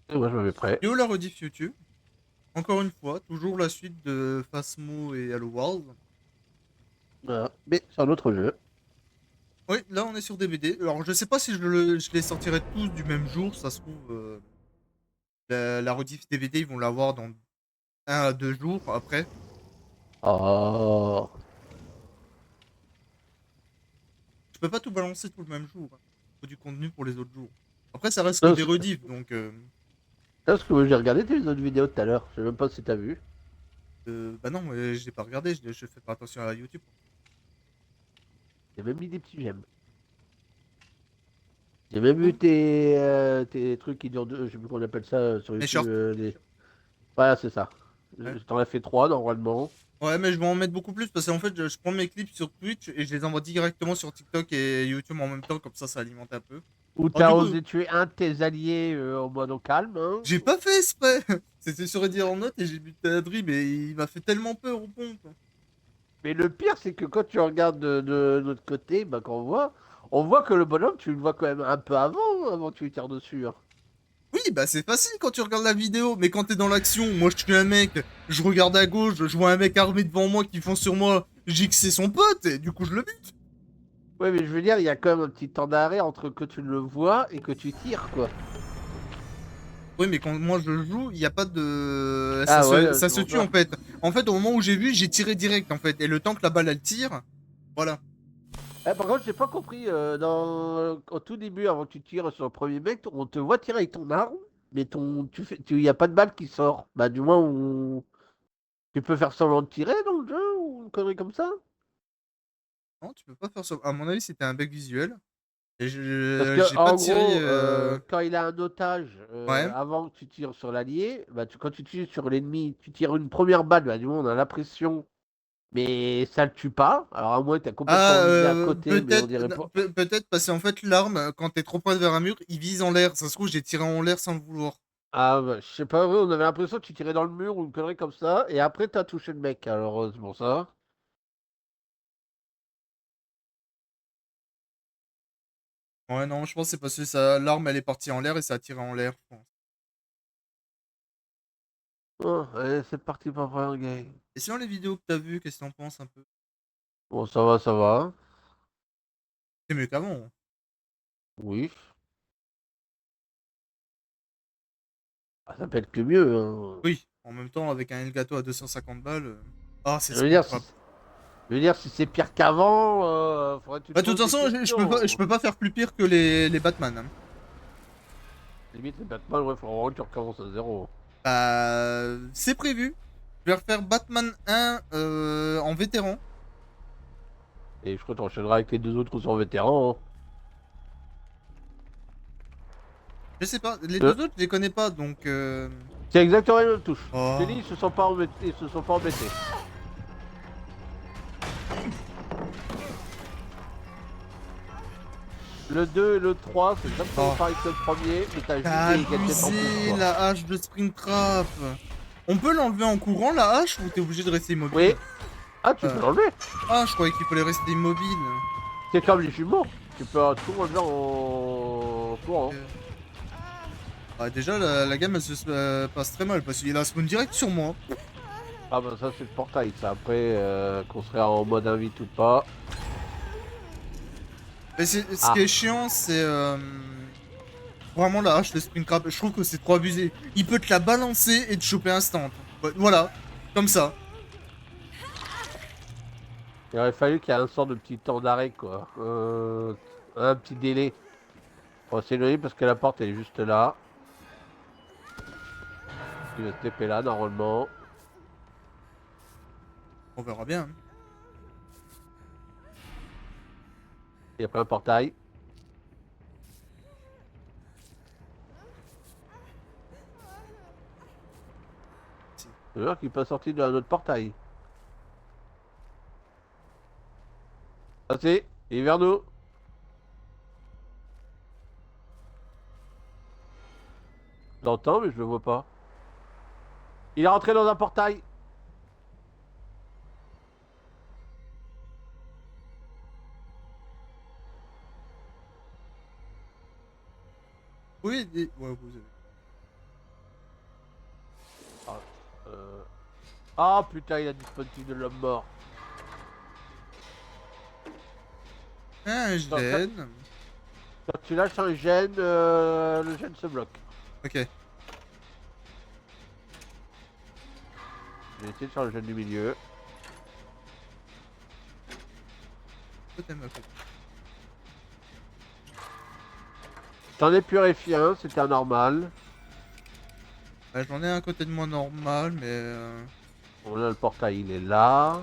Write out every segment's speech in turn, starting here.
Et moi, je me mets prêt. Yo, la rediff YouTube. Encore une fois, toujours la suite de Phasmo et Hello World. Voilà. Mais c'est un autre jeu. Oui, là on est sur DVD. Alors je sais pas si je les sortirai tous du même jour. Ça se trouve, la rediff DVD, ils vont l'avoir dans 1 à 2 jours après. Oh. Je peux pas tout balancer tout le même jour, hein. Faut du contenu pour les autres jours. Après, ça reste que des Parce rediffs, donc parce que j'ai regardé tes autres vidéos tout à l'heure. Je sais même pas si t'as vu. bah non, je l'ai pas regardé. Je fais pas attention à YouTube. J'ai même mis des petits j'aime. J'ai même vu Oh, tes trucs qui durent je sais plus comment on appelle ça sur les YouTube. shorts. Voilà, c'est ça. Ouais. T'en as fait trois normalement. Ouais, mais je vais en mettre beaucoup plus parce qu'en fait, je prends mes clips sur Twitch et je les envoie directement sur TikTok et YouTube en même temps, comme ça alimente un peu. Où Alors, t'as du coup, osé tuer un de tes alliés en mode au calme, hein. j'ai pas fait exprès. C'était sur Reddit en note et j'ai buté à Adri, mais il m'a fait tellement peur au pompe. Mais le pire, c'est que quand tu regardes de l'autre côté, bah, quand on voit que le bonhomme, tu le vois quand même un peu avant que tu lui tires dessus, hein. Oui, bah c'est facile quand tu regardes la vidéo, mais quand t'es dans l'action, moi je tue un mec, je regarde à gauche, je vois un mec armé devant moi qui fonce sur moi, je dis que c'est son pote et du coup je le bute. Ouais, mais je veux dire, il y a quand même un petit temps d'arrêt entre que tu le vois et que tu tires, quoi. Oui, mais quand moi je joue, il n'y a pas de. Ah ouais, Ça c'est se pour tue ça. en fait. En fait, au moment où j'ai vu, j'ai tiré direct en fait. Et le temps que la balle elle tire, voilà. Eh, par contre, j'ai pas compris, au tout début, avant que tu tires sur le premier mec, on te voit tirer avec ton arme, mais y a pas de balle qui sort. Bah, du moins, tu peux faire semblant de tirer dans le jeu ou une connerie comme ça? Non, tu peux pas faire ça. À mon avis, c'était un bug visuel. Et Parce que j'ai pas en tiré. gros, quand il a un otage, Ouais. avant que tu tires sur l'allié, bah, quand tu tires sur l'ennemi, tu tires une première balle, bah, du moins on a l'impression, mais ça le tue pas. Alors à moins que tu as complètement Ah, visé à côté, mais on peut-être, dirait pas. peut-être parce qu'en fait, l'arme, quand t'es trop près vers un mur, il vise en l'air. Ça se trouve, j'ai tiré en l'air sans le vouloir. Ah, bah, je sais pas, ouais, on avait l'impression que tu tirais dans le mur ou une connerie comme ça, et après t'as touché le mec. Alors c'est pour ça. Ouais, non, je pense que c'est parce que ça, l'arme, elle est partie en l'air et ça a tiré en l'air, je pense. Oh, allez, c'est parti pour un game. Et sinon, les vidéos que t'as vues, qu'est-ce que t'en penses un peu? Bon, ça va, ça va. C'est mieux qu'avant, hein. Oui. Ah, ça peut être que mieux, hein. Oui, en même temps, avec un Elgato à 250 balles. Ah, c'est Je veux dire, si, Springtrap. je veux dire, si c'est pire qu'avant, faudrait que tu te Bah, de toute poses des façon, je questions. peux pas faire plus pire que les Batman, hein. Limite, les Batman, ouais, faut vraiment que tu recommences à zéro. Bah, c'est prévu. Je vais refaire Batman 1 en vétéran. Et je crois que t'enchaîneras avec les deux autres sur vétéran, hein. Je sais pas, les Euh, deux autres, je les connais pas, donc. c'est exactement la même touche. Je t'ai dit, Oh. ils se sont pas embêtés. Le 2 et le 3 c'est exactement Oh. pareil que le premier, mais t'as juste T'as des gadgets en plus, abusé quoi. la hache de Springtrap. On peut l'enlever en courant, la hache, ou t'es obligé de rester Oui. immobile? Ah, tu peux Euh, l'enlever. Ah, je croyais qu'il fallait rester immobile. C'est comme les jumeaux. Tu peux tout enlever en courant. Euh, Ah, déjà, la gamme, elle se passe très mal, parce qu'il a un spawn direct sur moi. Ah bah ça c'est le portail, ça après qu'on serait en mode invite ou pas. Mais ce qui Ah, est chiant, c'est vraiment la hache de Springtrap. Je trouve que c'est trop abusé. Il peut te la balancer et te choper instant. Ouais, voilà, comme ça. il aurait fallu qu'il y ait un sort de petit temps d'arrêt quoi. Un petit délai. Bon, c'est logique parce que la porte elle est juste là. Il va se TP là normalement. On verra bien, hein. Et après un portail. Si. C'est sûr qu'il peut sortir d'un autre portail. Ah si, il est vers nous. Je l'entends mais je le vois pas. Il est rentré dans un portail. Oui, ouais, vous avez. Ah putain, il a dispositif de l'homme mort. Un Quand, quand- gène. quand tu lâches un gène, le gène se bloque. Ok. Je vais essayer de faire le gène du milieu. Totem à côté. J'en ai purifié un, c'était un normal. J'en ai un à côté de moi normal, mais... Bon là, le portail, il est là.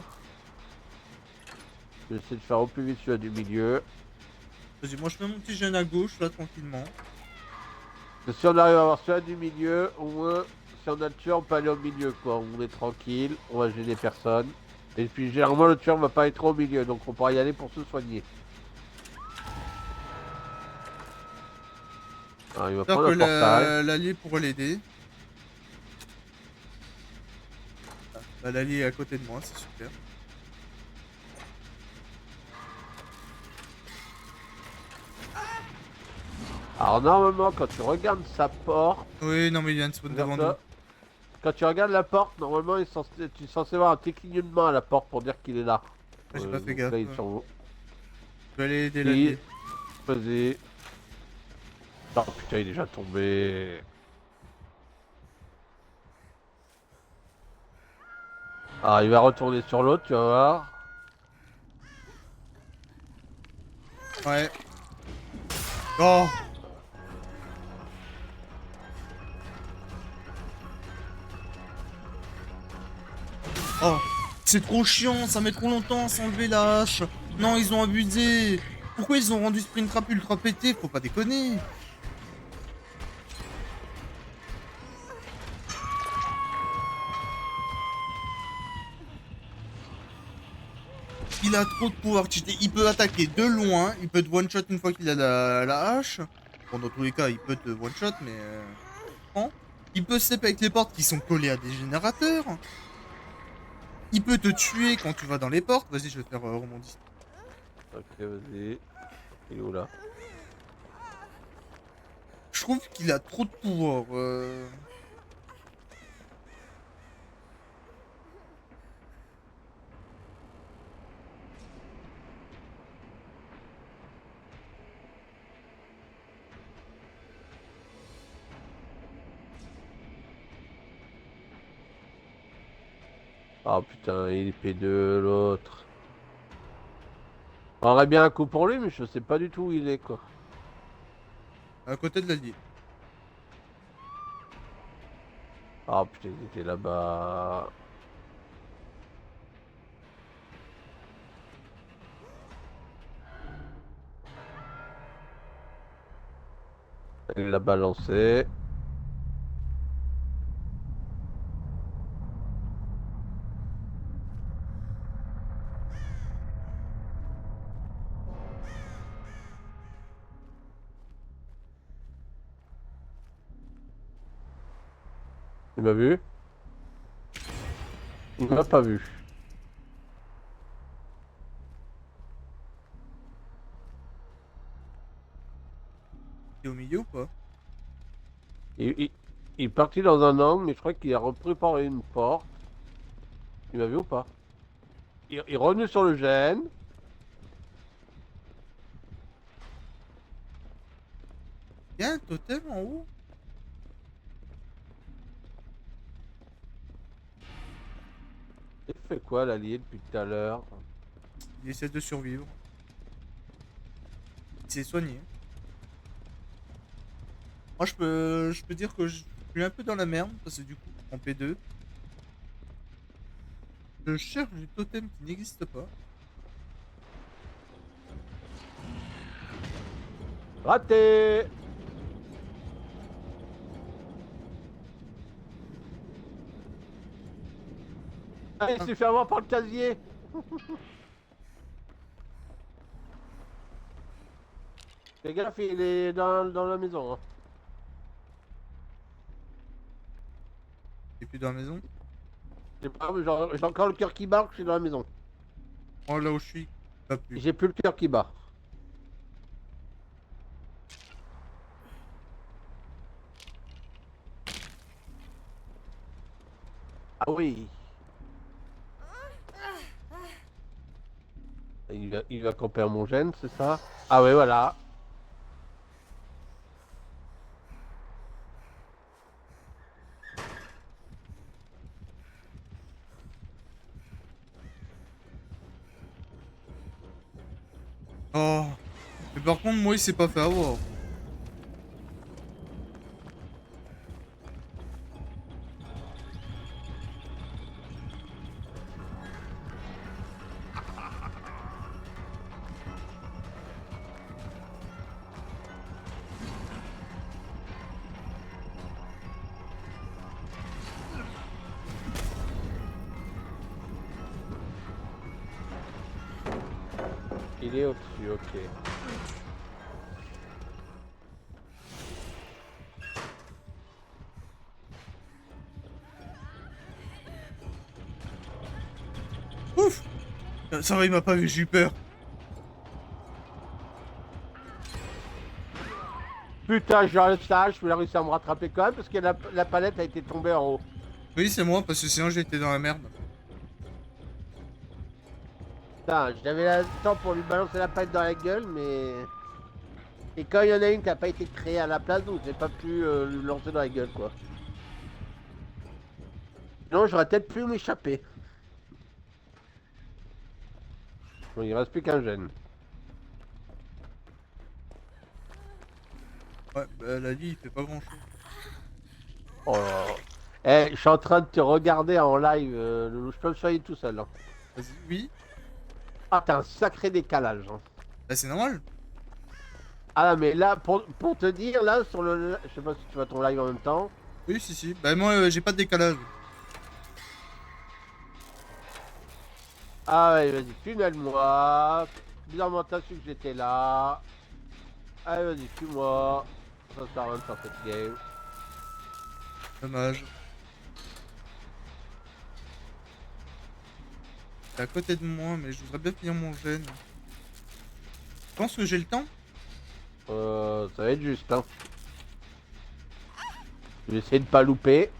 Je vais essayer de faire au plus vite celui du milieu. Vas-y, moi je fais mon petit gène à gauche, là, tranquillement. Si on arrive à avoir celui du milieu, au moins, si on a le tueur, on peut aller au milieu, quoi. On est tranquille, on va gêner personne. Et puis, généralement, le tueur va pas être au milieu, donc on pourra y aller pour se soigner. Alors, il va J'espère prendre que un portail. l'allié pourra l'aider. Bah, l'allié est à côté de moi, c'est super. Alors, normalement, quand tu regardes sa porte, Oui, non, mais il vient de spawn regarde devant nous. ça. Quand tu regardes la porte, normalement, tu es censé voir un petit clignotement à la porte pour dire qu'il est là. Ah, j'ai pas fait Donc gaffe. là, il est Je sur vous. vais aller aider Si, l'allié. vas-y. Oh putain, il est déjà tombé. Ah, il va retourner sur l'autre, tu vas voir. Ouais. Oh! Oh! C'est trop chiant, ça met trop longtemps à s'enlever la hache. Non, ils ont abusé. Pourquoi ils ont rendu Springtrap ultra pété? Faut pas déconner. Il a trop de pouvoir. Il peut attaquer de loin, il peut te one-shot une fois qu'il a la hache. Bon, dans tous les cas, il peut te one-shot, mais... non. Il peut se taper avec les portes qui sont collées à des générateurs. Il peut te tuer quand tu vas dans les portes. Vas-y, je vais faire rebondir. Ok, vas-y. Il est où là? Je trouve qu'il a trop de pouvoir. Ah putain, il est P2, l'autre. On aurait bien un coup pour lui, mais je sais pas du tout où il est, quoi. À côté de l'allié. Ah putain, il était là-bas. Il l'a balancé. Il m'a vu? Il m'a pas vu. T'es au milieu ou pas? Il, il- il est parti dans un angle, mais je crois qu'il a repris par une porte. Il m'a vu ou pas? Il est revenu sur le gène. Il y a un totem en haut. Il fait quoi, l'allié, depuis tout à l'heure? Il essaie de survivre. Il s'est soigné. Moi, je peux dire que je suis un peu dans la merde. Parce que du coup, en P2, je cherche du totem qui n'existe pas. Raté! Ah, il Ah, s'est fait avoir par le casier! Fais gaffe, il est dans la maison, hein. il est plus dans la maison. J'ai pas- j'ai encore le cœur qui bat, je suis dans la maison. Oh, là où je suis, pas plus. J'ai plus le cœur qui bat. Ah oui. il va camper à mon gène, c'est ça? Ah ouais, voilà. Oh. Mais par contre, moi, il s'est pas fait avoir. Il est au-dessus, ok. Ouf. Ça va, il m'a pas vu, j'ai eu peur. Putain, j'ai un stage, je vais réussir à me rattraper quand même parce que la palette a été tombée en haut. Oui, c'est moi, parce que sinon j'étais dans la merde. Putain, j'avais le temps pour lui balancer la palette dans la gueule, mais... Et quand il y en a une qui n'a pas été créée à la place, donc j'ai pas pu lui lancer dans la gueule, quoi. Sinon, j'aurais peut-être pu m'échapper. Bon, il reste plus qu'un gène. Ouais, bah la vie, il fait pas grand-chose. Oh là là. Eh, je suis en train de te regarder en live, Loulou. Je peux me soigner tout seul, hein. Vas-y, oui. Ah, t'as un sacré décalage, hein. Bah c'est normal. Ah, mais là, pour te dire, là, sur le... Je sais pas si tu vois ton live en même temps. Oui, si, si. Bah moi, j'ai pas de décalage. Ah ouais, vas-y, tunnel-moi. Bizarrement, t'as su que j'étais là. Allez, vas-y, tue-moi. Ça sert à rien de faire cette game. Dommage. T'es à côté de moi, mais je voudrais bien finir mon gène. Je pense que j'ai le temps. Ça va être juste, hein. Je vais essayer de pas louper.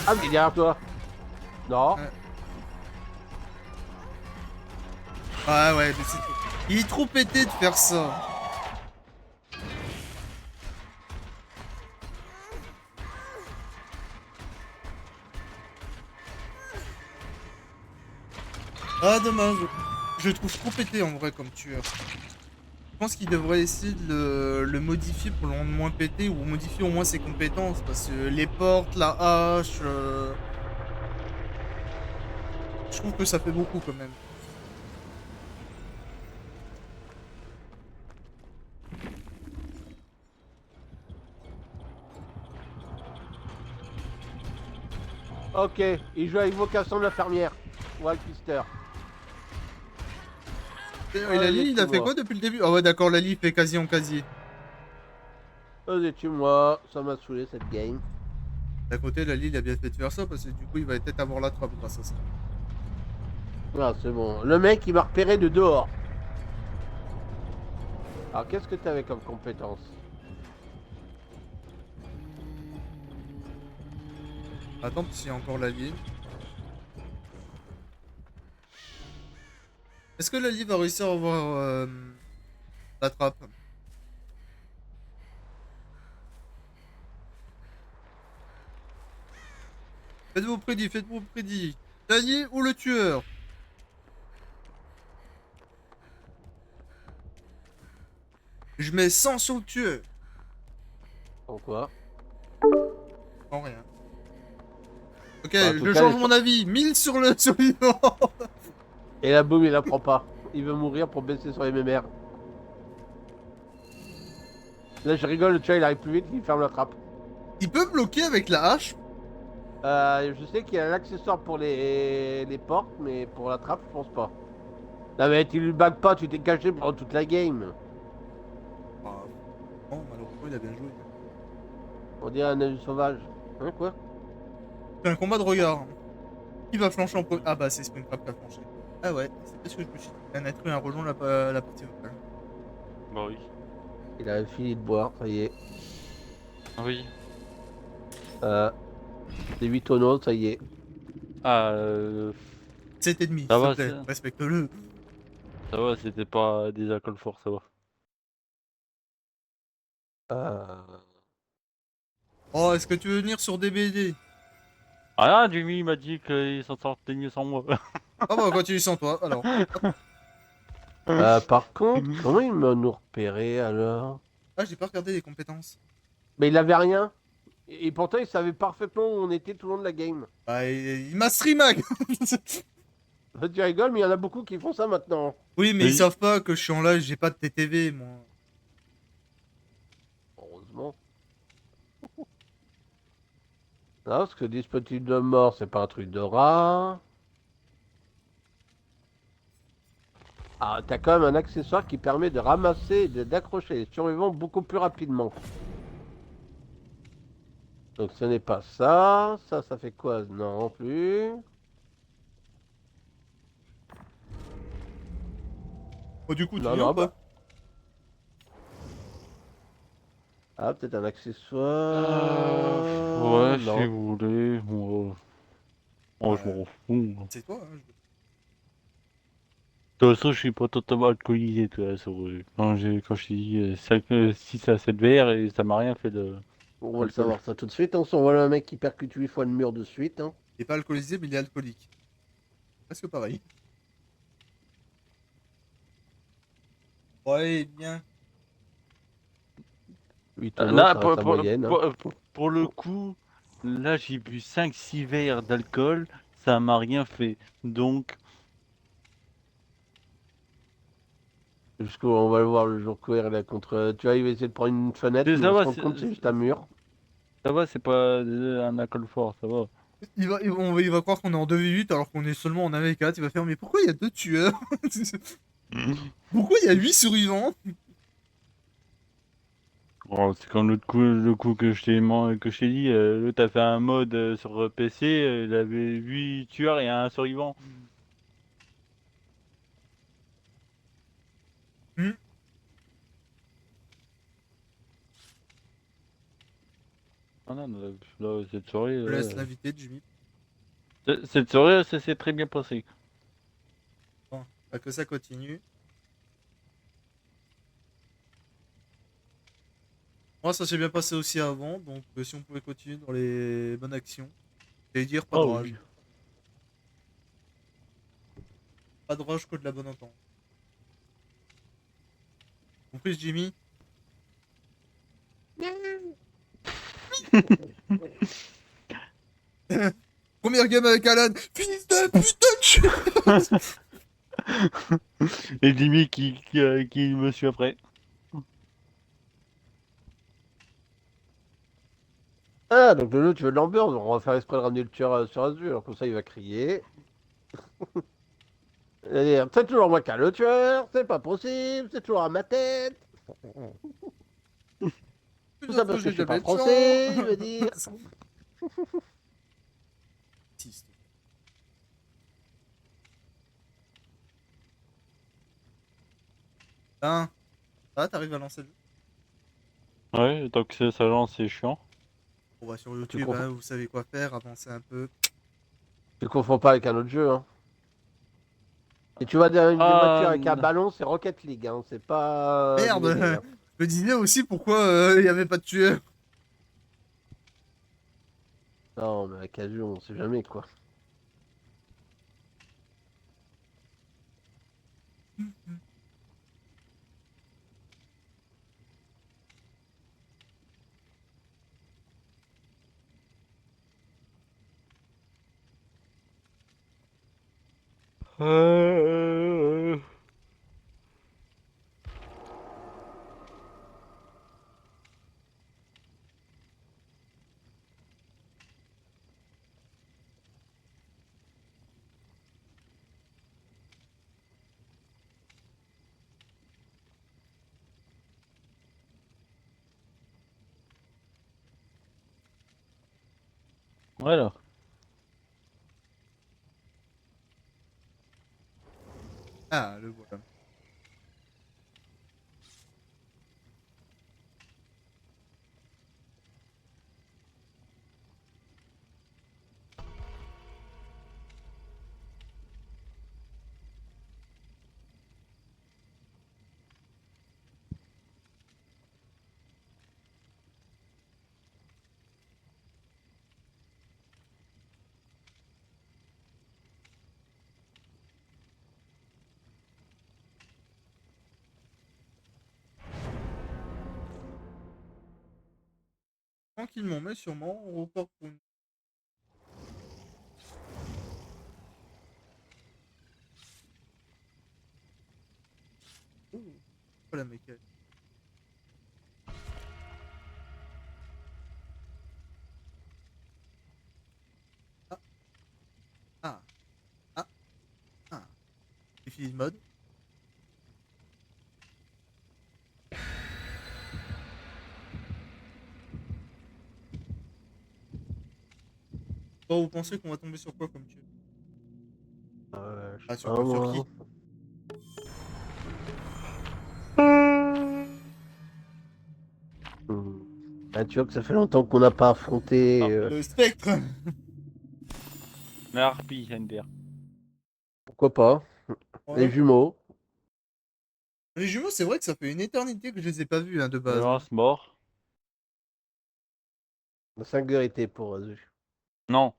Ah, mais derrière toi. Non. Ouais. Ah ouais, mais c'est... Il est trop pété de faire ça. Ah, dommage. Je le trouve trop pété en vrai comme tueur. Je pense qu'il devrait essayer de le modifier pour le rendre moins pété ou modifier au moins ses compétences parce que les portes, la hache, je trouve que ça fait beaucoup quand même. Ok, il joue avec vocation de l'infirmière. Walkister. Et Lali, il a fait quoi depuis le début? Ah ouais, d'accord, Lali, il fait quasi en quasi. Vas-y, tue-moi. Ça m'a saoulé cette game. D'à côté, Lali, il a bien fait de faire ça parce que du coup, il va peut-être avoir la trappe grâce à ça. Ah, c'est bon. Le mec, il m'a repéré de dehors. Alors, qu'est-ce que t'avais comme compétence? Attends, parce qu'il y a encore Lali. Est-ce que Lali va réussir à avoir la trappe? Faites vos prédits, faites vos prédits. Lali ou le tueur? Je mets 100 sur le tueur. Pourquoi? En rien. Ok, Bah, en tout je cas, change mon avis. 1000 sur le survivant. et la boum, il la prend pas. Il veut mourir pour baisser sur les mémères. Là, je rigole, tu vois, il arrive plus vite, il ferme la trappe. Il peut bloquer avec la hache. Je sais qu'il y a un accessoire pour les portes, mais pour la trappe, je pense pas. Non, mais tu lui bagues pas, tu t'es caché pendant toute la game. Ah, non, malheureusement, il a bien joué. On dirait un avis sauvage. Hein, quoi? C'est un combat de regard. Qui va flancher en premier? Ah bah, c'est Springtrap qui a flanché. Ah ouais, c'est parce que je me suis dit. Un être humain rejoint la partie vocale. Bah oui. Il a fini de boire, ça y est. Oui. C'est 8 tonneaux, ça y est. Ah, 7,5, s'il Ça te va, plaît, respecte-le. ça va, c'était pas des alcools forts, ça va. Euh, Oh, est-ce que tu veux venir sur DBD? Ah, Jimmy il m'a dit qu'il s'en sortait mieux sans moi. Ah bah, continue sans toi, alors. par contre, comment il m'a nous repéré alors? Ah, j'ai pas regardé les compétences. Mais il avait rien. Et pourtant, il savait parfaitement où on était tout le long de la game. Bah, il m'a streamag. Tu rigoles, mais il y en a beaucoup qui font ça maintenant. Oui, mais ils Oui. savent pas que je suis en live, j'ai pas de TTV, moi. Heureusement. Non, parce que disponible de mort, c'est pas un truc de rat. Ah, t'as quand même un accessoire qui permet de ramasser et d'accrocher les survivants beaucoup plus rapidement. Donc ce n'est pas ça. Ça fait quoi? Non plus. Oh, du coup, tu Non, viens ou non, pas? bah. Ah, peut-être un accessoire. Ouais, si Non. vous voulez. Moi, je Bah, m'en fous. c'est toi, hein. De toute façon, je suis pas totalement alcoolisé, tu vois. Quand je t'ai dit 6 à 7 verres, et ça m'a rien fait de On va le alcool. savoir ça tout de suite. On s'envoie un mec qui percute 8 fois le mur de suite. Hein. Il est pas alcoolisé, mais il est alcoolique. Presque pareil. Ouais, bien. 8 tonneaux, Là, ça reste la moyenne. Hein. pour le coup, là, j'ai bu 5 6 verres d'alcool, ça m'a rien fait. Donc, Jusqu'où on va le voir le jour courir là contre. Tu vois, il va essayer de prendre une fenêtre, mais il ça va se va, rendre compte que c'est juste un mur. ça va, c'est pas un alcool fort, ça va. Il va croire qu'on est en 2v8 alors qu'on est seulement en 1v4. Il va faire, mais pourquoi il y a 2 tueurs? Pourquoi il y a 8 survivants? Oh, c'est comme le coup que je t'ai dit, l'autre a fait un mode sur PC, il avait 8 tueurs et un survivant. Hmm. Ah non, là, cette soirée, Je laisse l'invité, Jimmy. cette soirée, ça s'est très bien passé. Bon, bah, que ça continue. Moi, ça s'est bien passé aussi avant, donc si on pouvait continuer dans les bonnes actions. J'allais dire pas de Ah rage. oui. Pas de rage que de la bonne entente. Compris, Jimmy? Première game avec Alan. Fils de putain de chien. Et Jimmy qui me suit après. Ah, donc le tu veux de l'ambiance. On va faire exprès de ramener le tueur sur Azure. Comme ça, il va crier. Il va dire, c'est toujours moi qui a le tueur. C'est pas possible. C'est toujours à ma tête. Tout Plusieurs ça fois, parce que j'ai je suis pas jamais de chance. français. Il va dire. Artiste. Hein? Ah, t'arrives à lancer le jeu? Ouais, tant que ça lance, c'est chiant. On va sur Tu YouTube, confonds, hein, vous savez quoi faire, avancez un peu. tu confonds pas avec un autre jeu. Hein. Et tu vois des voitures Ah, avec un ballon, c'est Rocket League. Hein. C'est pas Merde! DBD. Hein. Je me disais aussi pourquoi il y avait pas de tueur. Non, mais avec Azure, on sait jamais quoi. euh, voilà. Ah, le voilà. Tranquillement, mais sûrement, on repart pour une... Oh, oh la mécanique. Ah, ah, ah, ah. J'ai fini le mode. Bon, vous pensez qu'on va tomber sur quoi comme tueur? Je Ah, sais sur pas quoi? Sur moi. qui? Hmm. Ah, tu vois que ça fait longtemps qu'on n'a pas affronté. Ah. Le spectre! La harpie, Ender. Pourquoi pas? Les Ouais. jumeaux. Les jumeaux, c'est vrai que ça fait une éternité que je les ai pas vus, hein, de base. Hein. Lance mort. La singularité pour eux. Non.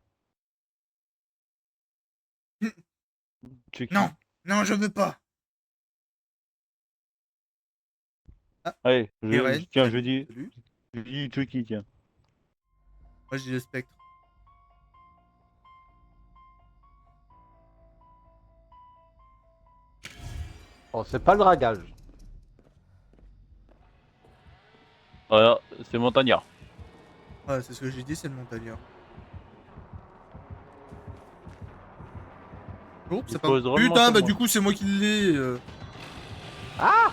Non! Chucky. Non, je veux pas! Ah, Allez, Eren, tiens, salut, salut. je dis Chucky, tiens. Moi, je dis le spectre. Oh, c'est pas le dragage. Voilà, c'est Montagnard. Ouais, c'est ce que j'ai dit, c'est le montagnard. Oh, Il c'est pas... pose drôlement Putain, sur bah moi. du coup, c'est moi qui l'ai. Ah!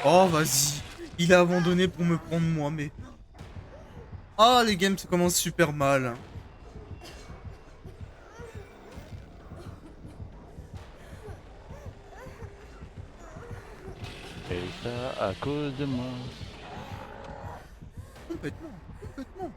Oh, vas-y. Il a abandonné pour me prendre moi, mais... Ah, les games, ça commence super mal. Hein. Et ça à cause de moi. Complètement, complètement.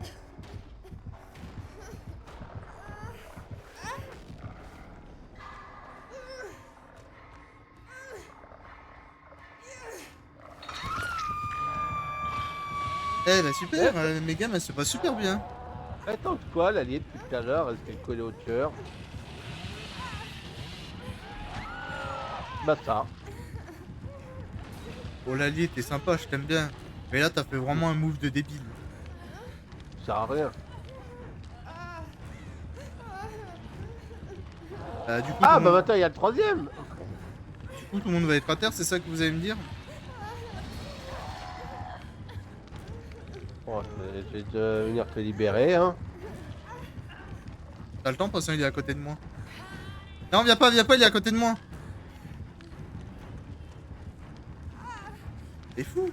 Eh bah super, mes gammes, elles se passent super bien. Attends, quoi, l'allié depuis tout à l'heure, est-ce qu'elle collait au tueur? Bah ça. Oh, l'allié, t'es sympa, je t'aime bien. Mais là, t'as fait vraiment un move de débile. Ça sert à rien. Du coup, Ah bah maintenant il y a le troisième. tout le monde va être à terre, c'est ça que vous allez me dire? Bon, je vais venir te libérer, hein. T'as le temps parce qu'il est à côté de moi. Non, viens pas, il est à côté de moi. T'es fou.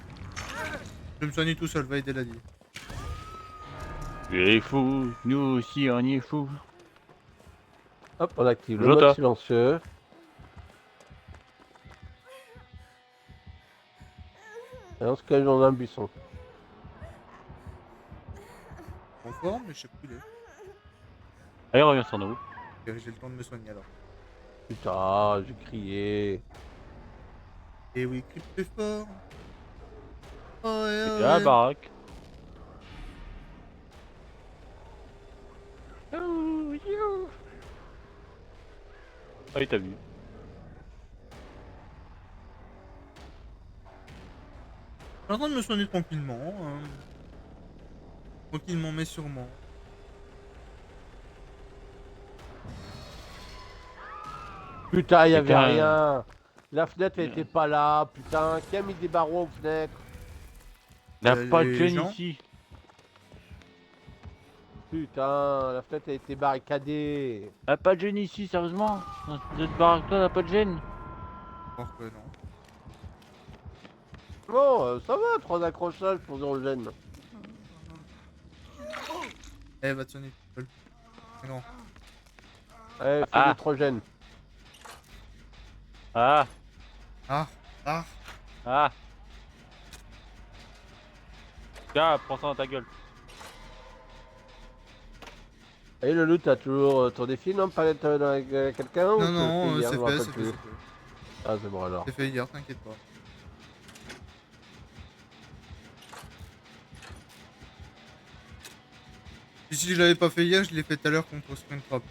Je me soigne tout seul, va aider l'allié. Il est fou, nous aussi on y est fou. Hop, on active le mode Jota. silencieux. Et on se cache dans un buisson. En forme, mais je sais plus où il est. Allez, reviens sur nous. Ok, j'ai le temps de me soigner alors. Putain, j'ai crié. Et oui, crie plus fort. Oh, C'est ouais, à la ouais. baraque. Ah, il t'a vu. Je suis en train de me soigner tranquillement. Tranquillement, mais sûrement. Putain, il y avait Putain. rien. La fenêtre, elle était pas là. Putain, qui a mis des barreaux aux fenêtres? Il n'y a pas de Les jeune gens. ici. Putain, la fenêtre, elle était barricadée. Il n'y a pas de jeune ici, sérieusement. Dans cette baraque-là, il n'y a pas de gêne. Or que non. Bon, ça va, 3 accrochages pour 0 gêne. Eh, va te soigner tout seul. Mais non. Allez, fais Ah. l'hydrogène. Ah, Ah, ah. ah. Tiens, prends ça dans ta gueule. Et le loup, t'as toujours ton défi, non? Palette dans quelqu'un ou Non, tu le fais non, hier, c'est je me fait, rappelle c'est fait, plus. c'est fait. Ah, c'est bon alors. C'est fait hier, t'inquiète pas. Et si je l'avais pas fait hier, je l'ai fait tout à l'heure contre Springtrap.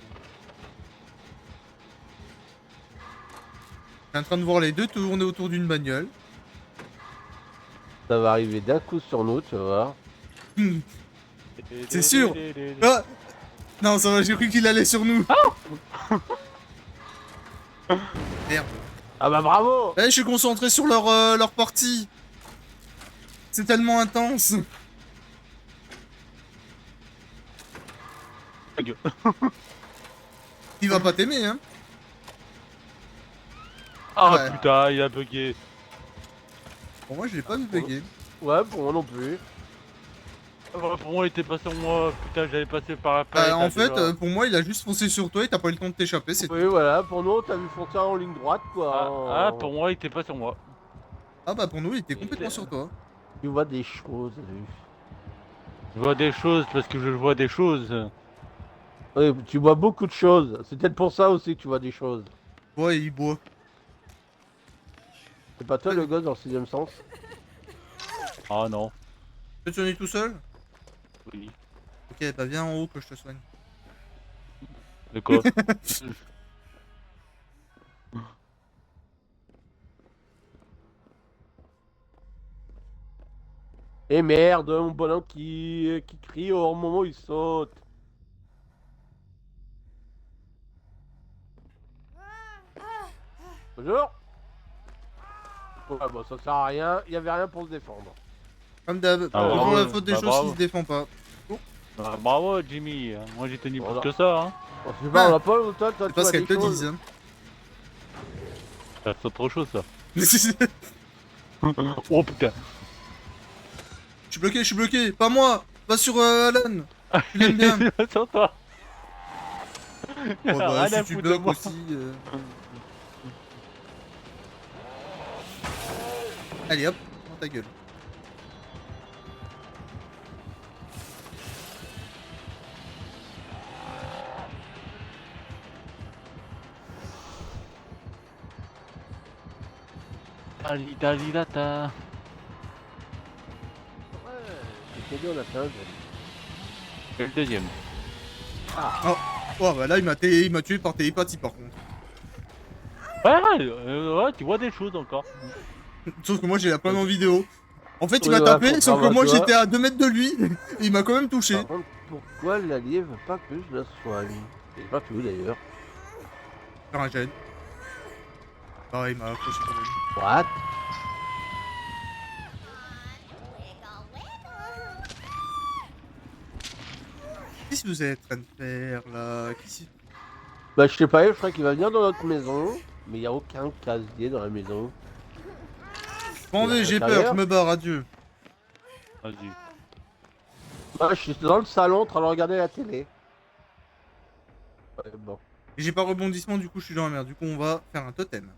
Je suis en train de voir les deux tourner autour d'une bagnole. Ça va arriver d'un coup sur nous, tu vas voir. C'est sûr. Ah non, ça va, j'ai cru qu'il allait sur nous. Merde. Ah bah bravo. Eh, je suis concentré sur leur partie. C'est tellement intense. Ta gueule. Il va pas t'aimer, hein. Ah Ouais. putain, il a bugué. Bon, moi, je l'ai pas vu bugger. Ouais, pour moi non plus. Pour moi, il était pas sur moi. Putain, j'avais passé par la palette. En fait, pour moi, il a juste foncé sur toi et t'as pas eu le temps de t'échapper, c'est Oui, tout. voilà, pour nous, t'as vu foncer en ligne droite, quoi. Pour moi, il était pas sur moi. Ah bah, pour nous, il était complètement sur toi. Tu vois des choses, lui. Je vois des choses parce que je vois des choses. Oui, tu vois beaucoup de choses. C'est peut-être pour ça aussi que tu vois des choses. Ouais, il boit. C'est pas toi le gosse dans le sixième sens? Ah non. Tu veux te soigner tout seul? Oui. Ok, bah viens en haut que je te soigne. De quoi? Et merde, mon bonhomme qui crie au moment où il saute. Bonjour. Ouais, bon, ça sert à rien. Il y avait rien pour se défendre. Comme d'hab, Ah, toujours bravo. la faute des Bah, choses bravo. qui se défend pas. Bravo, Jimmy. Moi, j'ai tenu Voilà. plus que ça. Hein. Bon, je sais pas, Ah, on a pas toi, c'est tu pas ce vois qu'elles des te choses. disent. Hein. C'est autre chose, ça. Je Oh putain. suis bloqué, pas moi. Va sur Alan. Tu l'aimes bien. Sur toi. Bon bah Rien si à tu foutre de bloques moi. aussi. Allez hop, dans ta gueule. Dalilata. Ouais, c'était bien, on a fait un jeu. Et le deuxième. Oh bah là il m'a tué par télépathie par contre. Ouais, tu vois des choses encore. Sauf que moi j'ai la preuve en vidéo. En fait il Oui, m'a ouais, tapé, sauf que contrairement à moi toi. j'étais à 2 mètres de lui et il m'a quand même touché. Par contre, pourquoi l'allié veut pas que je la soigne? Et pas tout d'ailleurs. Faire un gène. Pareil il m'a accroché quand même. What? Qu'est-ce que vous êtes en train de faire là? Bah, je sais pas, je crois qu'il va venir dans notre maison. Mais il n'y a aucun casier dans la maison. Bon Et à j'ai peur, l'intérieur je me barre, adieu. Vas-y. Moi, je suis dans le salon en train de regarder la télé. Ouais, bon. Et j'ai pas rebondissement du coup je suis dans la merde. Du coup on va faire un totem.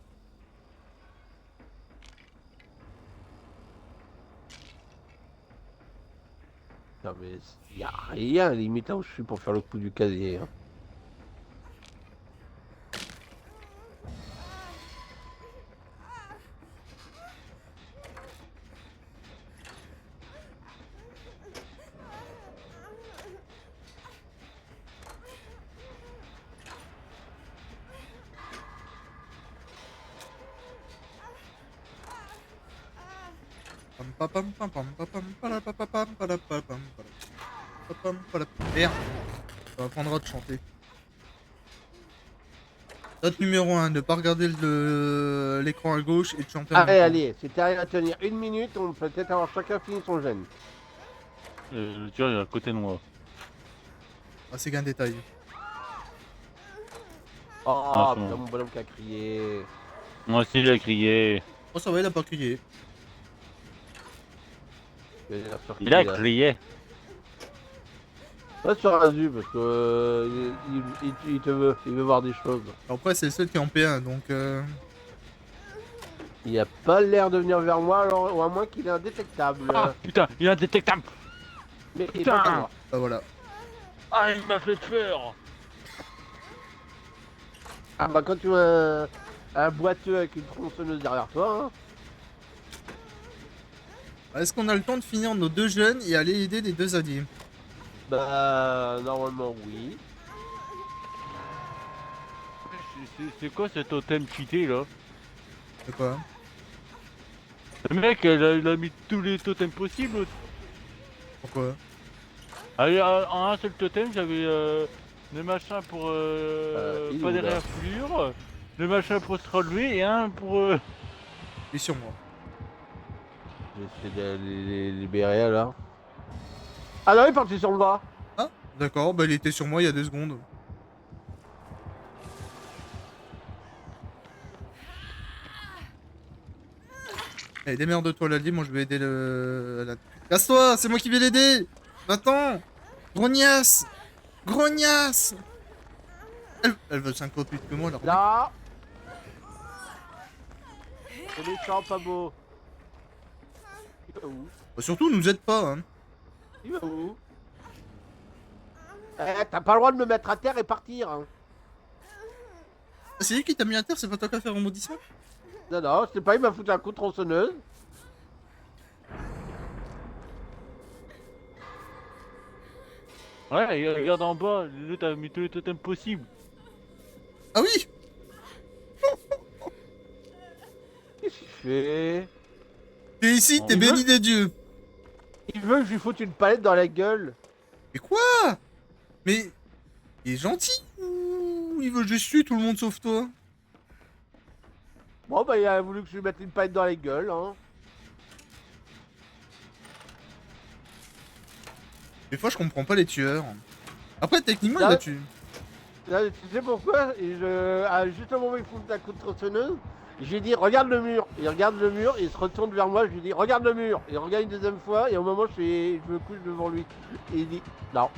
Non, mais il n'y a rien limite là où je suis pour faire le coup du casier. Hein. Merde, ça m'apprendra de chanter. Note numéro 1, ne pas regarder l'écran à gauche et de chanter en Allez, même temps. allez, si t'arrives à tenir une minute, on peut peut-être avoir chacun fini son gène. Le tueur, il est à côté de moi. Ah, c'est qu'un détail. Oh, Ah, c'est putain, bon. mon bonhomme qui a crié. Moi aussi, j'ai crié. Oh, ça va, il a pas crié. Il a crié. Pas sur Azu parce que il te veut, il veut voir des choses. Après, c'est le seul qui est en P1, donc Il a pas l'air de venir vers moi, alors, ou à moins qu'il est indétectable. Ah putain, il est indétectable. Mais il est putain. pas à moi. bah voilà. Ah, il m'a fait peur. Ah bah quand tu as un boiteux avec une tronçonneuse derrière toi, hein. Est-ce qu'on a le temps de finir nos 2 jeunes et aller aider les 2 alliés? Bah normalement oui. C'est quoi ce totem cheaté là? C'est quoi? Le mec, il a mis tous les totems possibles. Pourquoi? Allez, en un seul totem, j'avais le machin pour il est pas où, des là? réinflures, le machin pour se relever et un pour. Il est sur moi. J'essaie de les libérer alors. Ah non, il est parti sur le bas. Ah, d'accord, bah il était sur moi il y a 2 secondes. Allez, démerde-toi, Lali, moi je vais aider le... Casse-toi, c'est moi qui vais l'aider. Va-t'en. Grognasse. Grognasse. Elle veut 5 fois plus que moi, là. Là. C'est méchant, pas beau. Il va où? Bah, surtout, nous aide pas, hein. Il va où? Eh, t'as pas le droit de me mettre à terre et partir, hein. Ah, c'est lui qui t'a mis à terre, c'est pas toi qui as fait un maudissement? Non, non, je sais pas, il m'a foutu un coup de tronçonneuse. Ouais, et regarde en bas, l'autre a mis tous les totems possibles. Ah oui. Qu'est-ce qu'il fait? T'es ici, t'es Il béni veut- des dieux. Il veut que je lui foute une palette dans la gueule. Mais quoi? Mais... Il est gentil ou il veut juste tuer tout le monde sauf toi? Bon, bah, il a voulu que je lui mette une palette dans la gueule, hein. Des fois, je comprends pas les tueurs. Après, techniquement, Là- il a tué. Là, tu sais pourquoi? Juste au moment où il fout un coup de tronçonneuse, j'ai dit regarde le mur. Il regarde le mur, il se retourne vers moi, je lui dis regarde le mur. Il regarde une deuxième fois et au moment où je me couche devant lui. Et il dit non.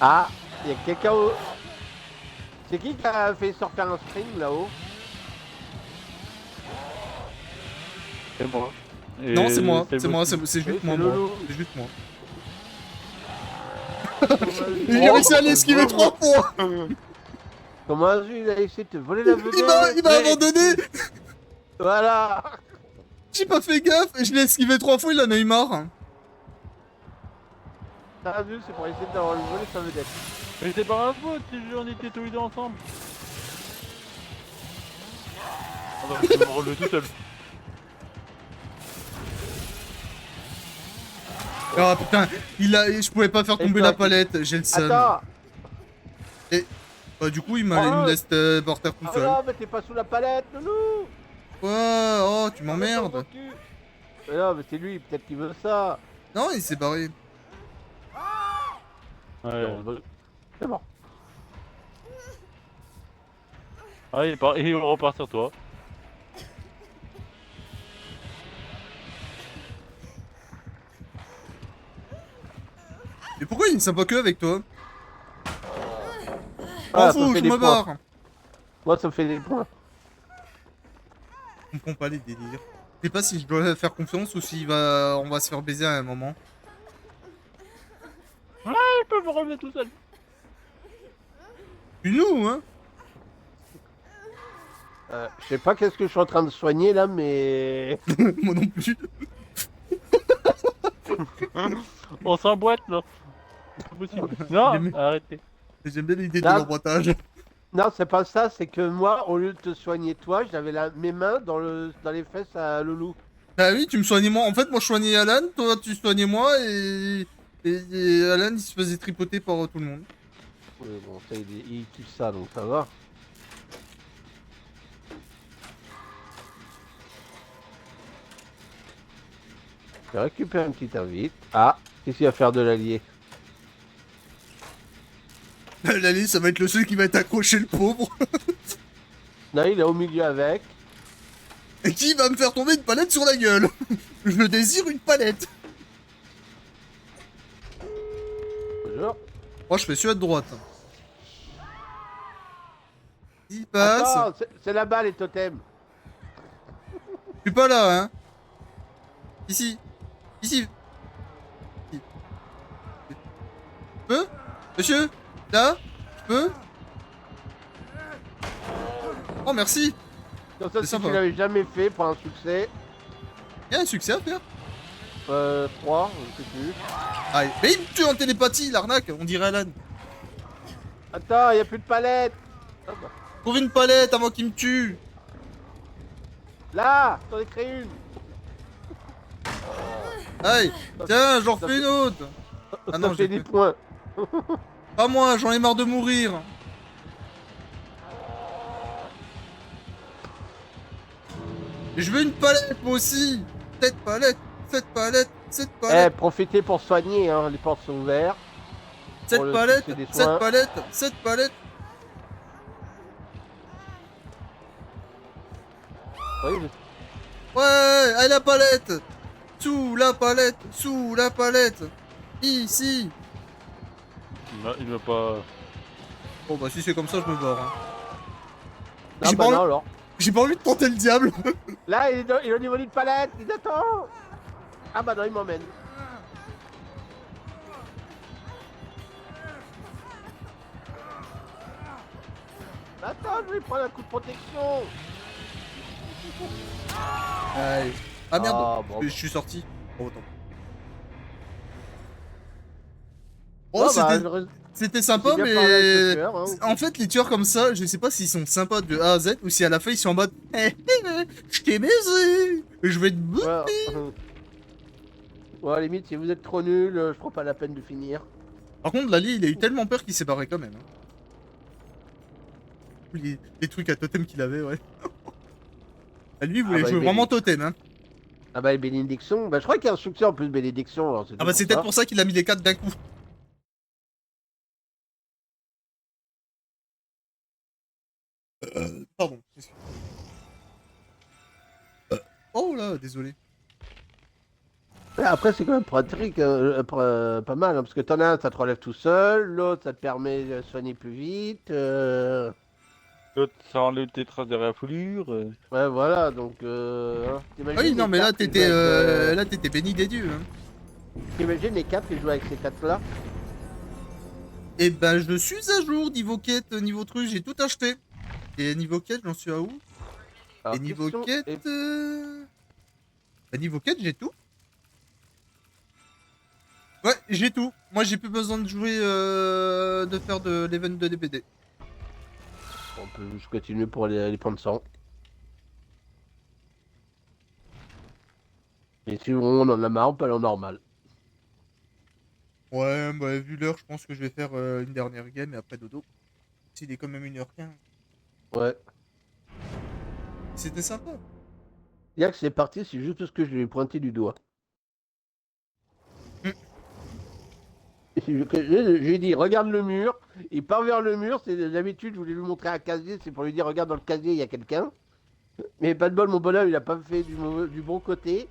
Ah, il y a quelqu'un au... C'est qui a fait sortir un string là-haut? C'est moi. Et Non, c'est moi, le c'est moi, aussi. c'est juste Oui, moi, c'est moi. Lolo. C'est juste moi. Il Il a réussi à l'esquiver 3 fois. Comment il a essayé de te voler la vedette? Il m'a abandonné. Voilà. J'ai pas fait gaffe, je l'ai esquivé 3 fois, il en a eu marre. T'as vu, c'est pour essayer d'avoir le voler sa vedette. Mais c'est pas ma faute si on était tous les deux ensemble. Ah bah, je vais me relever tout seul. Ah putain, je pouvais pas faire Et tomber toi, la palette, j'ai le seum. Attends. Bah du coup, il me laisse par terre tout Ah seul. non, mais t'es pas sous la palette, loulou. Quoi? Oh, tu Ah, dans m'emmerdes. ton cul. Mais non, mais c'est lui, peut-être qu'il veut ça. Non, il s'est barré. Ouais. Non, bah, c'est bon. Ah, il repart sur toi. Mais pourquoi il ne sait pas que avec toi? Ah, M'en ça fous, fait je des me points. barre. Moi, ça me fait des points. Je comprends pas les délires. Je sais pas si je dois faire confiance ou si on va se faire baiser à un moment. Je peux me relever tout seul. Puis nous, hein? Je sais pas qu'est-ce que je suis en train de soigner là, mais. Moi non plus. On s'emboîte là. C'est pas possible. Non, J'aime- arrêtez. J'aime bien l'idée de Là- l'emboîtage. Non, c'est pas ça, c'est que moi, au lieu de te soigner toi, j'avais mes mains dans les fesses à Loulou. Bah oui, tu me soignais moi. En fait, moi je soignais Alan, toi tu soignais moi et Alan il se faisait tripoter par tout le monde. Oui, bon, ça, il kiffe ça, donc ça va. Je récupère une petite invite. Ah, qu'est-ce qu'il va faire de l'allié? L'allée, ça va être le seul qui va être accroché, le pauvre. Non, il est au milieu avec. Et qui va me faire tomber une palette sur la gueule. Je désire une palette. Bonjour. Moi je fais celui à droite. Il passe. Attends, c'est là-bas les totems. Je suis pas là, hein. Ici. Ici. Je peux? Monsieur? Là? Je peux? Oh merci. Comme ça, C'est si sympa. tu l'avais jamais fait pour un succès. Il y a un succès à faire. 3, je sais plus. Ah, mais il me tue en télépathie, l'arnaque. On dirait Alan. Attends, il n'y a plus de palette. Ah bah. Trouve une palette avant qu'il me tue. Là, j'en ai créé une. Aïe, tiens, j'en refais une autre. Ah Ça non, fait j'ai des fait. points. Pas moi, j'en ai marre de mourir. Et je veux une palette, moi aussi. Cette palette, cette palette, cette Eh, palette, profitez pour soigner, hein. Les portes sont ouvertes. Pour cette le palette, succès des cette soins. palette, cette palette. Oui, Ouais, allez la palette. Sous la palette, sous la palette. Ici. Il va pas. Bon bah si c'est comme ça, je me barre. Hein. ah J'ai pas bah envie, non alors. j'ai pas envie de tenter le diable. Là, il est au niveau d'une palette. Il attend. Ah bah non, il m'emmène. Attends, je vais prendre un coup de protection. Aïe. Ah merde, Ah bon. je suis sorti. Oh, attends. Oh, Non bah, c'était il s'est sympa, bien parlé avec le mais tueur. Hein. en fait, les tueurs comme ça, je sais pas s'ils sont sympas de A à Z ou si à la fin ils sont en mode je t'ai baisé, je vais te buter. Ouais. Ouais, à la limite, si vous êtes trop nul, je prends pas la peine de finir. Par contre, Lali, il a eu tellement peur qu'il s'est barré quand même. Hein. Les trucs à totem qu'il avait, ouais. Ah, lui, il Ah voulait bah, jouer vraiment totem. Hein. ah bah, les bénédictions. Bah, je crois qu'il y a un succès en plus de bénédiction. Alors Ah bah, c'est peut-être pour ça qu'il a mis les 4 d'un coup. Pardon. Oh là, désolé. Ouais, après, c'est quand même pratique, pas mal, hein, parce que t'en as un, ça te relève tout seul, l'autre, ça te permet de soigner plus vite. L'autre, ça enlève tes traces de réaffoulure. Ouais, voilà, donc, hein, Ah oui, t'imagines non, les mais quatre qui jouent avec, là, t'étais béni des dieux. Hein. t'imagines les quatre qui jouent avec ces quatre-là? Et ben, je suis à jour niveau quête, niveau truc, j'ai tout acheté. Et niveau quête, j'en suis à où? Et Alors, niveau question quête... est... Bah, niveau quête, j'ai tout. Ouais, j'ai tout. Moi, j'ai plus besoin de jouer, de faire de l'event de DBD. On peut juste continuer pour les points de sang. Et si on en a marre, on peut aller en normal. Ouais, bah, vu l'heure, je pense que je vais faire une dernière game et après dodo. S'il est quand même 1h15. Ouais. C'était sympa. Il y a que c'est parti, c'est juste parce que je lui ai pointé du doigt. Hmm. Je lui ai dit, regarde le mur. Il part vers le mur. C'est d'habitude, je voulais lui montrer un casier. C'est pour lui dire, regarde dans le casier, il y a quelqu'un. Mais pas de bol, mon bonhomme, il a pas fait du bon côté.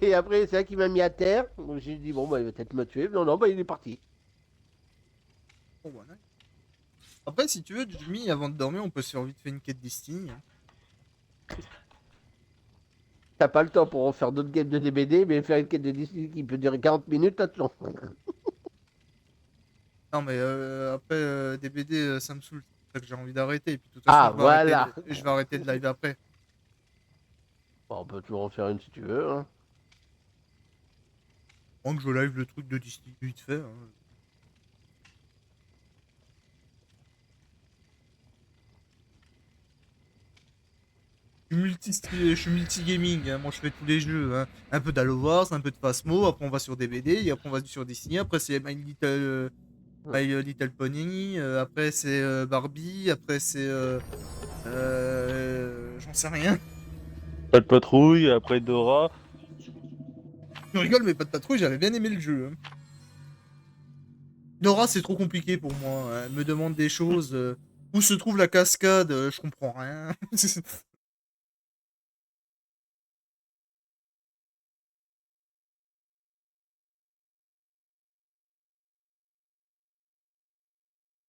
Et après, c'est là qu'il m'a mis à terre. Donc j'ai dit, bon, bah, il va peut-être me tuer. Non, non, bah, il est parti. Oh, bah, nice. Après, si tu veux, Jimmy, avant de dormir, on peut se faire vite fait une quête Destiny. Hein. T'as pas le temps pour en faire d'autres games de DBD, mais faire une quête de Disney qui peut durer 40 minutes, t'as le temps. Non, mais après, DBD, ça me saoule. C'est pour ça que j'ai envie d'arrêter. Et puis, de toute façon, Ah, voilà. je vais arrêter de live après. Bon, on peut toujours en faire une si tu veux. Hein. Moi, que je live le truc de Destiny vite fait. Hein. Je suis multi-gaming, hein. Moi je fais tous les jeux. Hein. Un peu d'Halo Wars, un peu de Phasmo, après on va sur DBD, et après on va sur Destiny, après c'est My Little Pony, après c'est Barbie, après c'est... j'en sais rien. Pas de patrouille, après Dora. Je rigole, mais pas de patrouille, j'avais bien aimé le jeu. Hein. Nora c'est trop compliqué pour moi. Hein. Elle me demande des choses. Où se trouve la cascade je comprends rien.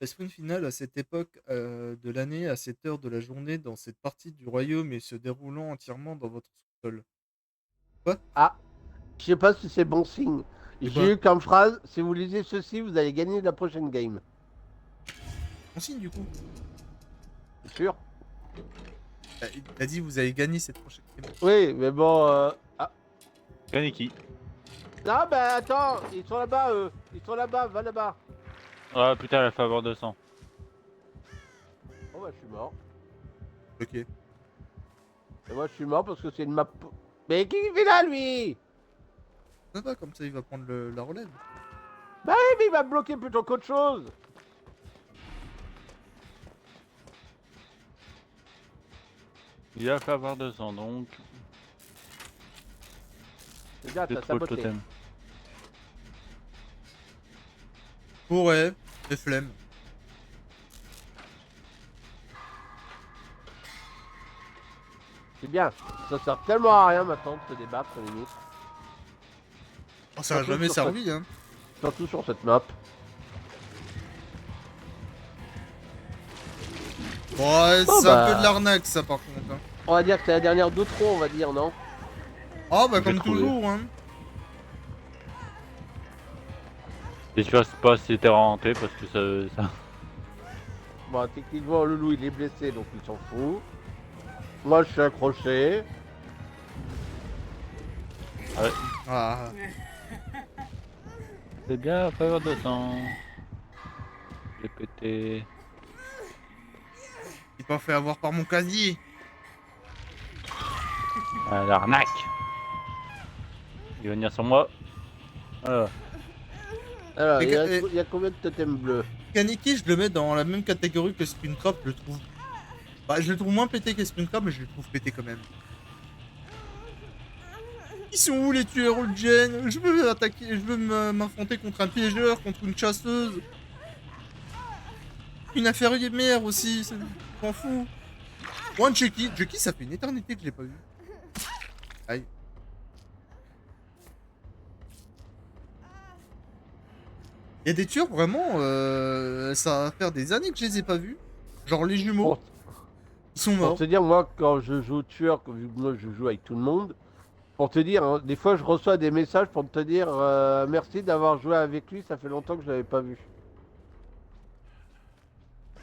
La sprint finale à cette époque de l'année, à cette heure de la journée, dans cette partie du royaume et se déroulant entièrement dans votre sous-sol. Quoi? Ah, je sais pas si c'est bon signe. C'est J'ai quoi? eu comme phrase, si vous lisez ceci, vous allez gagner la prochaine game. On signe du coup. C'est sûr? Il a dit vous avez gagné cette prochaine game. Oui, mais bon... Ah. Kaneki. Non, bah attends, ils sont là-bas, eux. Ils sont là-bas, va là-bas. Ah putain, la faveur de sang. Oh bah, je suis mort. Ok. Et moi, je suis mort parce que c'est une map. Mais qui fait là, lui? Ça va, comme ça il va prendre la relève. Bah oui, mais il m'a bloqué plutôt qu'autre chose. Il a fait avoir 200 donc. Regarde, J'ai t'as trop de saboté. totems. Ouais, les flemmes. C'est bien. Ça sert tellement à rien maintenant de se débattre, limite. Oh, ça a Surtout jamais sur servi, hein. Surtout sur cette map. Ouais, Oh, c'est un peu bah. de l'arnaque, ça, par contre. Hein. On va dire que c'est la dernière d'outro, on va dire, non? Ah, bah, J'ai comme trouvé. toujours, hein. J'espère pas si c'était rentré parce que ça... Bon, techniquement, le loup il est blessé donc il s'en fout. Moi je suis accroché. Ah. C'est bien à pas avoir 200. J'ai pété. J'ai pas fait avoir par mon casier. Ah, l'arnaque. Il va venir sur moi. Voilà. Alors, Et il y a combien de totems bleus? Kaneki, je le mets dans la même catégorie que Springtrap, je le trouve. Bah, je le trouve moins pété que Springtrap, mais je le trouve pété quand même. Ils sont où les tueurs old gen? Je veux attaquer, je veux m'affronter contre un piégeur, contre une chasseuse. Une infirmière aussi, ça m'en fout. One Chucky. Chucky, ça fait une éternité que je l'ai pas vu. Aïe. Il y a des tueurs vraiment, ça va faire des années que je les ai pas vus. Genre les jumeaux, Pour, ils sont pour morts. te dire, moi quand je joue tueur, vu que moi je joue avec tout le monde, pour te dire, hein, des fois je reçois des messages pour te dire merci d'avoir joué avec lui, ça fait longtemps que je l'avais pas vu.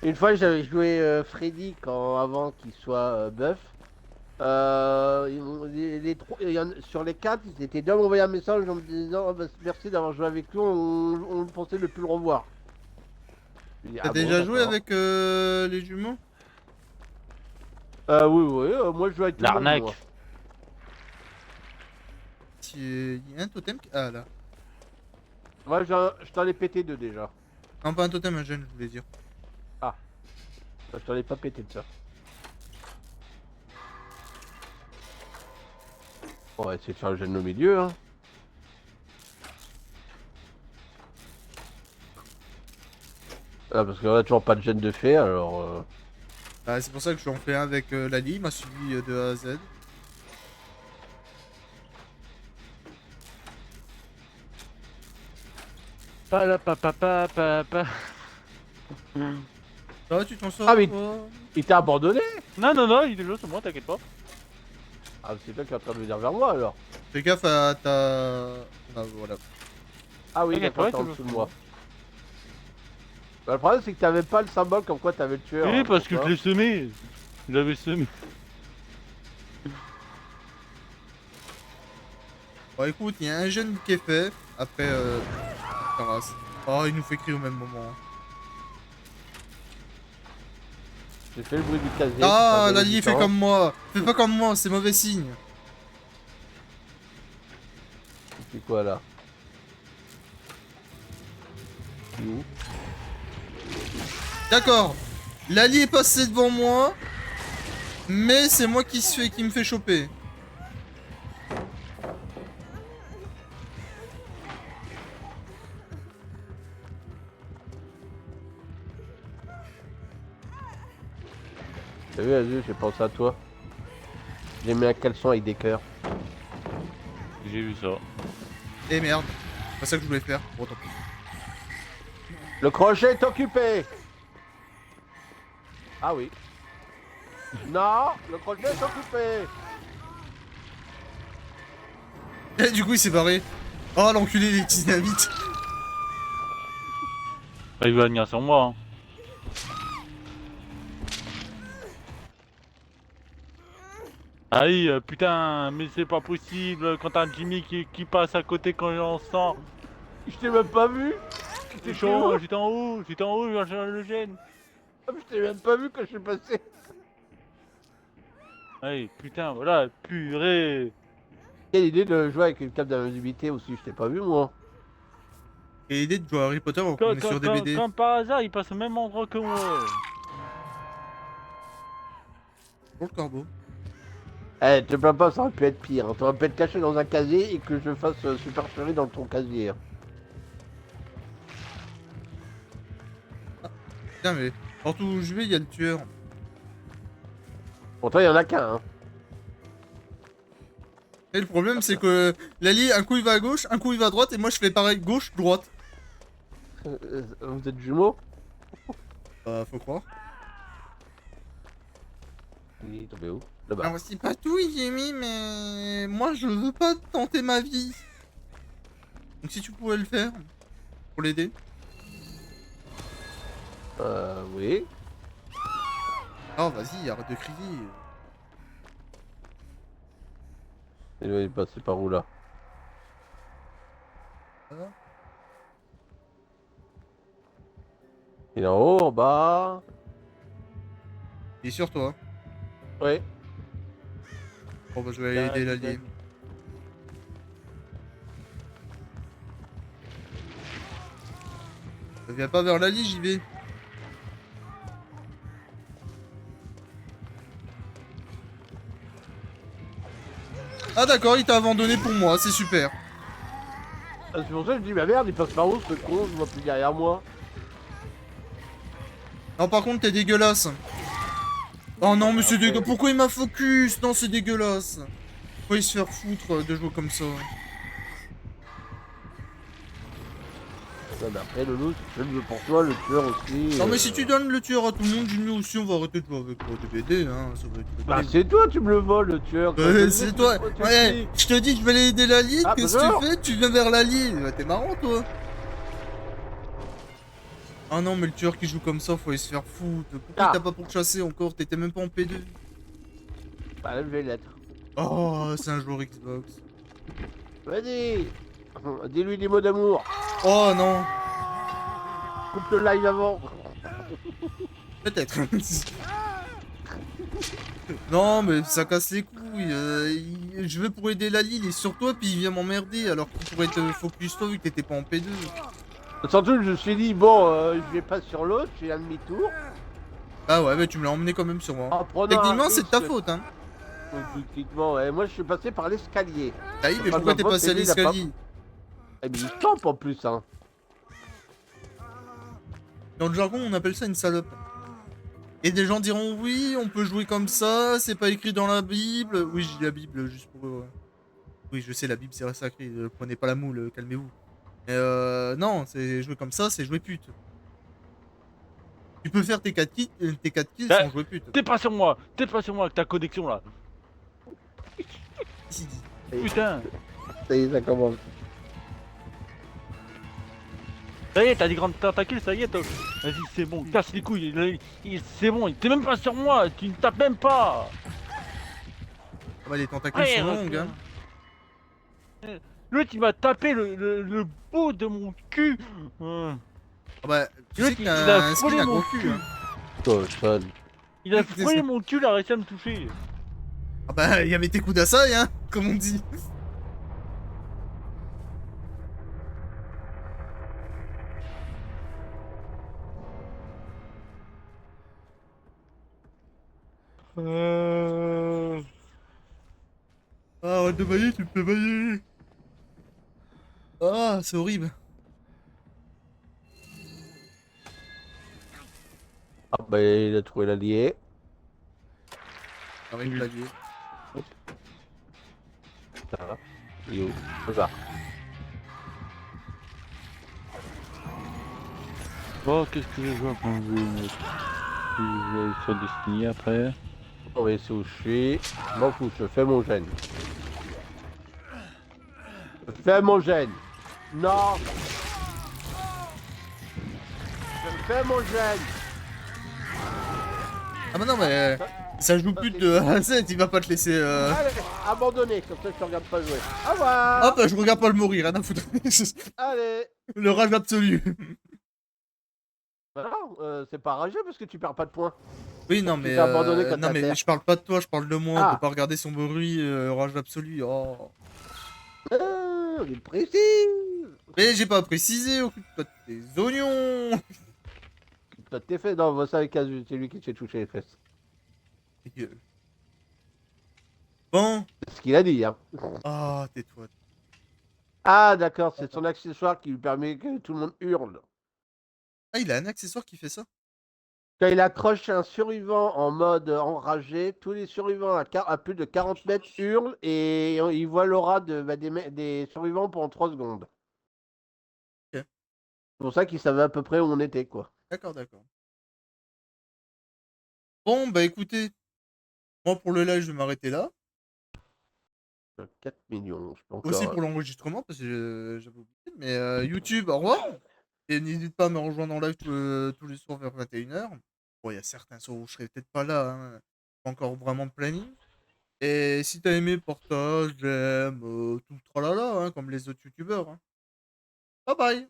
Une fois j'avais joué Freddy avant qu'il soit buff. Sur les quatre, ils étaient deux à m'envoyer un message en me disant oh, bah, merci d'avoir joué avec lui, on pensait ne plus le revoir. Je dis, T'as ah bon, déjà joué d'accord. avec les jumeaux? Oui, oui, moi je joue avec tout le monde, L'arnaque. moi. Il y a un totem qui... Ah là. Moi, je t'en ai pété deux déjà. Non, pas un totem, un gène, je voulais dire. Ah, je t'en ai pas pété de ça. On va essayer de faire le gène au milieu, hein. Ah, parce qu'on a toujours pas de gène de fait, alors... Bah, c'est pour ça que je lui en fais un avec Lali, il m'a suivi de A à Z. Pa la pa pa pa pa pa. Ça va, tu t'en sors Ah, mais toi? il t'a abandonné? Non, non, non, il est toujours sur moi, t'inquiète pas. Ah, c'est toi qui es en train de venir vers moi, alors. Fais gaffe à ta... Ah, voilà. Ah oui, T'inquiète d'accord, pas, t'es en il est dessous toujours de sur moi. moi. Bah, le problème, c'est que t'avais pas le symbole comme quoi t'avais le tueur. Oui, hein, parce pour que je toi. l'ai semé. Je l'avais semé. Bon, écoute, il y a un gène qui est fait. Après, Taras. Oh, il nous fait crier au même moment. J'ai fait le bruit du casier. Ah, pour faire Lali, fais différence. comme moi. Fais pas comme moi, c'est mauvais signe. C'est quoi, là? Il est où? D'accord. Lali est passé devant moi. Mais c'est moi qui me fait choper. T'as vu, vas-y, j'ai pensé à toi. J'ai mis un caleçon avec des cœurs. J'ai vu ça. Eh merde. C'est pas ça que je voulais faire. Bon, tant pis. Le crochet est occupé. Ah oui. Non, le crochet est occupé. Et du coup, il s'est barré. Oh, l'enculé, les petits dynamites. Ah, il va venir sur moi. Hein. Aïe, putain, mais c'est pas possible quand t'as un Jimmy qui passe à côté quand on sort. Je t'ai même pas vu. J'étais T'étais où? j'étais en haut, je vais chercher le gène. Je t'ai même pas vu quand je suis passé. Allez, putain, voilà, purée. Quelle idée de jouer avec une cape d'invisibilité aussi, je t'ai pas vu moi. Et l'idée de jouer à Harry Potter alors qu'on est sur des BD. Comme par hasard, il passe au même endroit que moi. Pour le corbeau. Eh, te plains pas, ça aurait pu être pire. Hein. T'aurais pu être caché dans un casier et que je fasse super chérie dans ton casier. Hein. Putain, mais partout où je vais, il y a le tueur. Pourtant, il y en a qu'un. Hein. Et le problème, c'est que Lali, un coup il va à gauche, un coup il va à droite, et moi je fais pareil, gauche, droite. Vous êtes jumeaux? Bah, faut croire. Il est tombé où? Là-bas. Alors, c'est pas tout, Jimmy, mais moi je veux pas tenter ma vie. Donc, si tu pouvais le faire, pour l'aider. Oui. Oh, vas-y, arrête de crier. Il est passé par où là? Ça va? Il est en haut, en bas. Il est sur toi. Oui. Bon, bah, je vais aller aider l'allié. Viens pas vers l'allié, j'y vais. Ah d'accord, il t'a abandonné pour moi, c'est super. Ah, c'est pour ça que je dis, ma merde, il passe par où ce con? Je vois plus derrière moi. Non, par contre, t'es dégueulasse. Oh non, mais c'est dégueulasse. Pourquoi il m'a focus? Non, c'est dégueulasse. Faut se faire foutre de jouer comme ça. Non, mais après, le loup, je le veux pour toi, le tueur aussi. Non, mais si tu donnes le tueur à tout le monde, Jimmy aussi, on va arrêter de jouer avec toi des BD, hein. Ça va être Bah, réglé. c'est toi, tu me le voles, le tueur. C'est toi. Ouais, je te dis, je vais aller aider l'allié. Ah, Qu'est-ce que bonjour. tu fais? Tu viens vers l'allié. Ouais, t'es marrant, toi. Ah non, mais le tueur qui joue comme ça, faut aller se faire foutre. Pourquoi Ah. t'as pas pour chasser encore? T'étais même pas en P2. Bah, là, je vais l'être. Oh, c'est un joueur Xbox. Vas-y. Dis-lui des mots d'amour. Oh non. Coupe le live avant. Peut-être. Non, mais ça casse les couilles. Je veux pour aider Lali, il est sur toi, puis il vient m'emmerder alors qu'il pourrait te focus toi vu que t'étais pas en P2. Surtout, je me suis dit, bon, je vais pas sur l'autre, je fais un demi-tour. Ah ouais, mais tu me l'as emmené quand même sur moi. En prenant Techniquement, un c'est de ta risque. faute, hein. Techniquement, ouais. Moi, je suis passé par l'escalier. Ah oui, mais Pas pourquoi de t'es ma faute, passé à c'est lui, il a pas- l'escalier? Eh bien, il campe en plus, hein. Dans le jargon, on appelle ça une salope. Et des gens diront, oui, on peut jouer comme ça, c'est pas écrit dans la Bible. Oui, j'ai la Bible juste pour... Oui, je sais, la Bible, c'est sacré. Prenez pas la moule, calmez-vous. Mais non, c'est jouer comme ça, c'est jouer pute. Tu peux faire tes 4 kills sans jouer pute. T'es pas sur moi avec ta connexion là. Si, si. Putain. Ça y est, ça commence. Ça y est, t'as dit grandes tentacules, ça y est, vas-y, c'est bon, casse les couilles, c'est bon, t'es même pas sur moi, tu ne tapes même pas. Ah bah, les tentacules Ouais, sont longues, hein. L'autre il m'a tapé le bout de mon cul. Ah bah, tu L'autre, sais qu'il il a a un frôlé skin à mon gros cul, hein. Cochon. Il a frôlé mon cul, il a réussi à me toucher. Ah bah, il a mis tes coups d'assaille, hein, comme on dit. Ah, arrête de bailler, tu me fais bailler. Ah, c'est horrible. Ah bah, il a trouvé l'allié. Arrête de blaguer. Ça va. Il est où? Ça. Bon, qu'est-ce que je vois quand je vais sur Destiny après. On va essayer où je suis. M'en fous, je fais mon gène. Je fais mon gène. Non. Je fais mon gène. Ah bah non, mais ça joue plus de A à Z, il va pas te laisser... Allez, abandonné, comme ça je te regarde pas jouer. Au revoir. Hop, je regarde pas le mourir, rien à foutre. Allez. Le rage absolu. Voilà, c'est pas rageux parce que tu perds pas de points. Oui, non, Tu mais, t'es abandonné quand non, t'as mais terre. je parle pas de toi, je parle de moi, de Ah, pas regarder son bruit, rage absolu. Oh. il précise. Mais j'ai pas précisé, occupe-toi de tes oignons. Toi, t'es fait. Non, moi, ça avec Casu, c'est lui qui s'est touché les fesses. Ta gueule. Bon. C'est ce qu'il a dit, hein. Ah, tais-toi. Ah, d'accord, c'est son accessoire qui lui permet que tout le monde hurle. Ah, il a un accessoire qui fait ça? Quand il accroche un survivant en mode enragé, tous les survivants à plus de 40 mètres hurlent et il voit l'aura des survivants pendant 3 secondes. Ok. C'est pour ça qu'il savait à peu près où on était, quoi. D'accord, d'accord. Bon, bah écoutez, moi pour le live, je vais m'arrêter là. 4 millions, je peux Aussi encore. pour l'enregistrement, parce que j'avais oublié. Mais YouTube, au revoir. Et n'hésite pas à me rejoindre en live tous les soirs vers 21h. Bon, il y a certains soirs où je serai peut-être pas là, hein. Pas encore vraiment de planning. Et si t'as aimé, partage, j'aime, tout le tralala, hein, comme les autres youtubeurs. Hein. Bye bye.